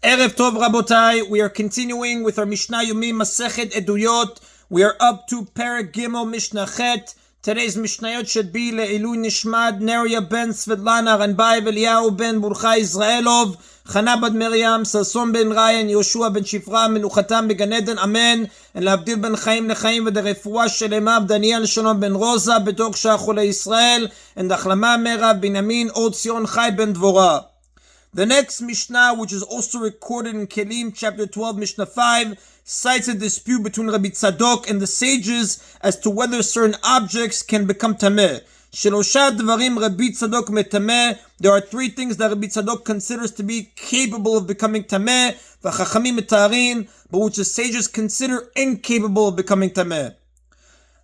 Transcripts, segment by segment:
Erev Tov Rabotai, we are continuing with our Mishna Yomi Masechet Eduyot. We are up to Perek Gimel Mishnah Chet. Today's Mishnayot should be Le'ilui Nishmad Neria ben Svetlana Ranbai Eliyahu ben Burcha Israelov Chana bad Miriam Sason ben Ryan Yoshua ben Shifra Menuchatam began Eden Amen and Lavdil ben Chaim Lechaim v'derefua shelemav Daniel Shalom ben Rosa betok Shachule Israel and Achlama Merav Binyamin Od Sion Chai ben Dvorah. The next Mishnah, which is also recorded in Kelim, chapter 12, Mishnah 5, cites a dispute between Rabbi Tzadok and the sages as to whether certain objects can become tameh. Shelosha dvarim Rabbi Tzadok metameh. There are three things that Rabbi Tzadok considers to be capable of becoming tameh, v'chachamim metarin, but which the sages consider incapable of becoming tameh.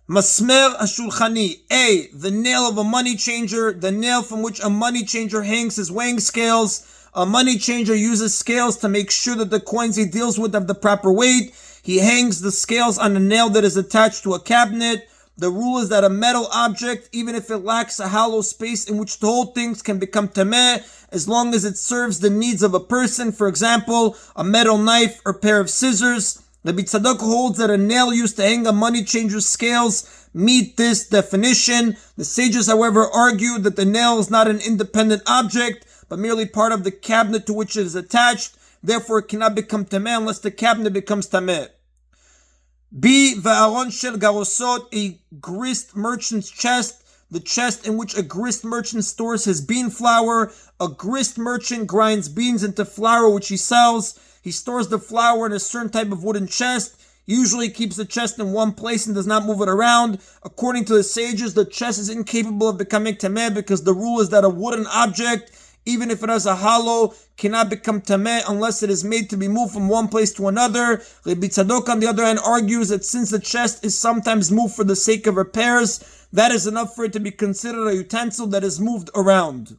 Masmer Ashulchani. A. The nail of a money changer, the nail from which a money changer hangs his weighing scales. A money changer uses scales to make sure that the coins he deals with have the proper weight. He hangs the scales on a nail that is attached to a cabinet. The rule is that a metal object, even if it lacks a hollow space in which to hold things, can become tameh as long as it serves the needs of a person. For example, a metal knife or pair of scissors. Rabbi Tzadok holds that a nail used to hang a money changer's scales meet this definition. The sages, however, argue that the nail is not an independent object, but merely part of the cabinet to which it is attached. Therefore, it cannot become tameh unless the cabinet becomes tameh. B. Va'aron shel garosot, a grist merchant's chest, the chest in which a grist merchant stores his bean flour. A grist merchant grinds beans into flour which he sells. He stores the flour in a certain type of wooden chest. Usually keeps the chest in one place and does not move it around. According to the sages, the chest is incapable of becoming tameh because the rule is that a wooden object, even if it has a hollow, cannot become tameh unless it is made to be moved from one place to another. Rabbi Tzadok, on the other hand, argues that since the chest is sometimes moved for the sake of repairs, that is enough for it to be considered a utensil that is moved around.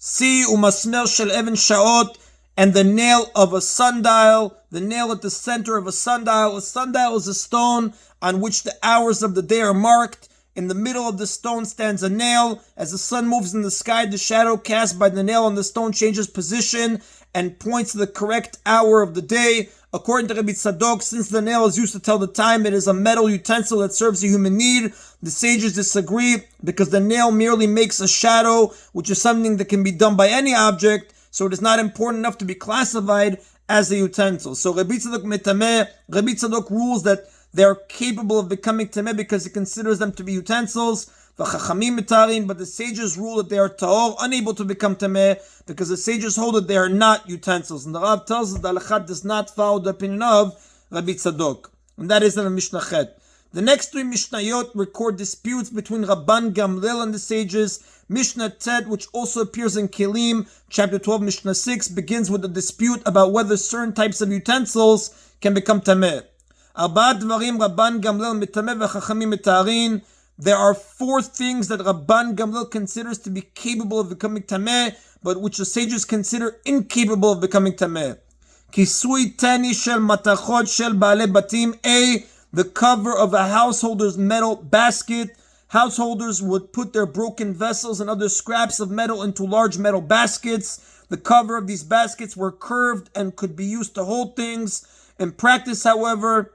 C. Umasmer shel even shaot, and the nail of a sundial, the nail at the center of a sundial. A sundial is a stone on which the hours of the day are marked. In the middle of the stone stands a nail. As the sun moves in the sky, the shadow cast by the nail on the stone changes position and points to the correct hour of the day. According to Rabbi Tzadok, since the nail is used to tell the time, it is a metal utensil that serves a human need. The sages disagree because the nail merely makes a shadow, which is something that can be done by any object, so it is not important enough to be classified as a utensil. So Rabbi Tzadok metameh, Rabbi Tzadok rules that they are capable of becoming tameh because he considers them to be utensils. V'chachamim metarin, but the sages rule that they are tahor, unable to become tameh, because the sages hold that they are not utensils. And the Rav tells us that Alachat does not follow the opinion of Rabbi Tzadok. And that is in the Mishnah Chet. The next three Mishnayot record disputes between Rabban Gamliel and the sages. Mishnah Tet, which also appears in Kelim, chapter 12, Mishnah 6, begins with a dispute about whether certain types of utensils can become tameh. Arba dvarim Rabban Gamliel metameh v'chachamim metarin. There are four things that Rabban Gamliel considers to be capable of becoming tameh, but which the sages consider incapable of becoming tameh. Kisui tani shel matachot shel baalei batim. A. The cover of a householder's metal basket. Householders would put their broken vessels and other scraps of metal into large metal baskets. The cover of these baskets were curved and could be used to hold things. In practice, however,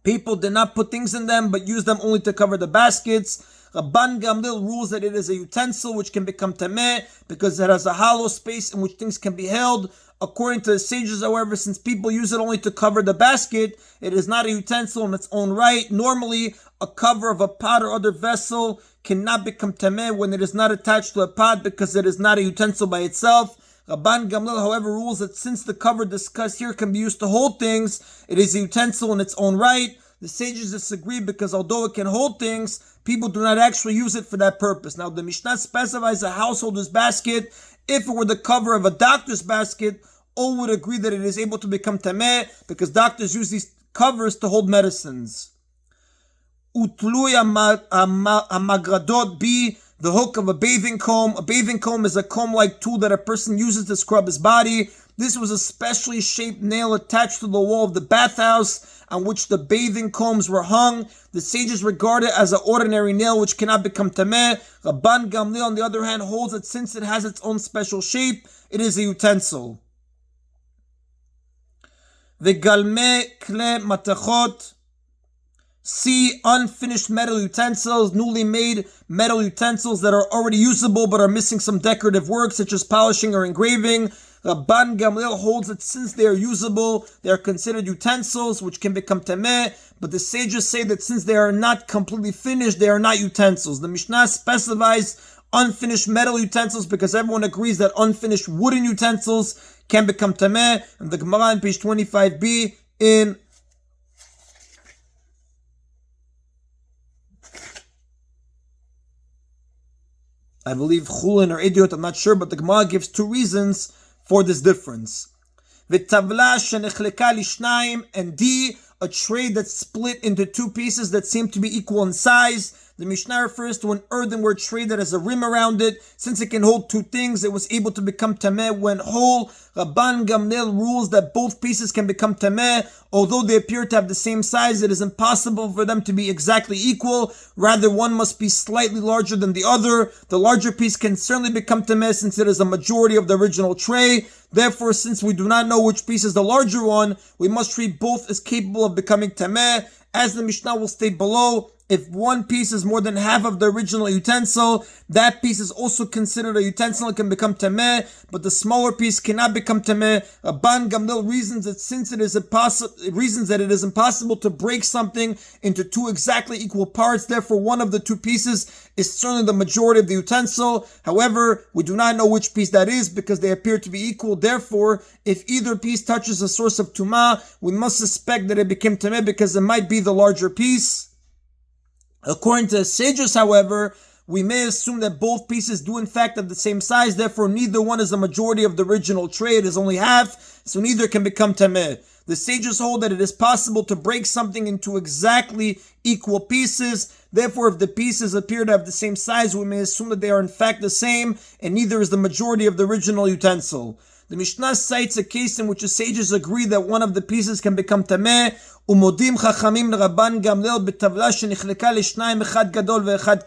people did not put things in them, but used them only to cover the baskets. Rabban Gamliel rules that it is a utensil which can become tameh because it has a hollow space in which things can be held. According to the sages, however, since people use it only to cover the basket, it is not a utensil in its own right. Normally, a cover of a pot or other vessel cannot become tameh when it is not attached to a pot because it is not a utensil by itself. Rabban Gamliel, however, rules that since the cover discussed here can be used to hold things, it is a utensil in its own right. The sages disagree because although it can hold things, people do not actually use it for that purpose. Now, the Mishnah specifies a householder's basket. If it were the cover of a doctor's basket, all would agree that it is able to become tameh because doctors use these covers to hold medicines. Utlui amagradot. B. the hook of a bathing comb. A bathing comb is a comb-like tool that a person uses to scrub his body. This was a specially shaped nail attached to the wall of the bathhouse on which the bathing combs were hung. The sages regard it as an ordinary nail which cannot become tameh. Rabban Gamliel, on the other hand, holds that since it has its own special shape, it is a utensil. V'galme kle matachot. C. Unfinished metal utensils, newly made metal utensils that are already usable but are missing some decorative work such as polishing or engraving. Rabban Gamliel holds that since they are usable, they are considered utensils which can become tameh, but the sages say that since they are not completely finished, they are not utensils. The Mishnah specifies unfinished metal utensils because everyone agrees that unfinished wooden utensils can become tameh, and the Gemara on page 25b in I believe Chulin or Eduyot, I'm not sure, but the Gemara gives two reasons for this difference. V'tavla shenechleka lishnayim, and D, a tray that's split into two pieces that seem to be equal in size. The Mishnah refers to an earthenware tray that has a rim around it. Since it can hold two things, it was able to become tameh when whole. Rabban Gamliel rules that both pieces can become tameh. Although they appear to have the same size, it is impossible for them to be exactly equal. Rather, one must be slightly larger than the other. The larger piece can certainly become tameh since it is a majority of the original tray. Therefore, since we do not know which piece is the larger one, we must treat both as capable of becoming tameh. As the Mishnah will state below, if one piece is more than half of the original utensil, that piece is also considered a utensil and can become tameh, but the smaller piece cannot become tameh. Rabban Gamliel reasons that it is impossible to break something into two exactly equal parts. Therefore, one of the two pieces is certainly the majority of the utensil. However, we do not know which piece that is because they appear to be equal. Therefore, if either piece touches a source of tumah, we must suspect that it became tameh because it might be the larger piece. According to the sages, however, we may assume that both pieces do in fact have the same size, therefore neither one is the majority of the original tray, it is only half, so neither can become tameh. The sages hold that it is possible to break something into exactly equal pieces, therefore if the pieces appear to have the same size, we may assume that they are in fact the same, and neither is the majority of the original utensil. The Mishnah cites a case in which the sages agree that one of the pieces can become tameh. Umodim chachamim l'Rabban Gamliel b'tavla shenichleka l'shnayim echad gadol ve'echad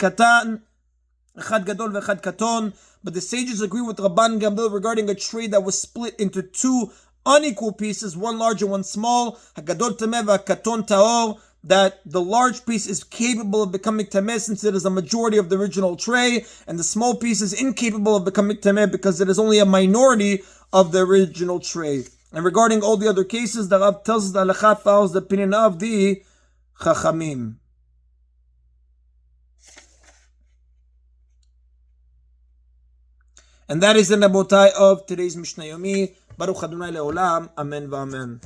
katon. But the sages agree with Rabban Gamliel regarding a tray that was split into two unequal pieces, one large and one small. Hagadol tameh ve'akaton taor. That the large piece is capable of becoming tameh since it is a majority of the original tray, and the small piece is incapable of becoming tameh because it is only a minority of the original tray. And regarding all the other cases, the Rav tells us that halakha follows the opinion of the Chachamim. And that is the Nabotai of today's Mishna Yomi. Baruch Adonai Leolam. Amen v'amen.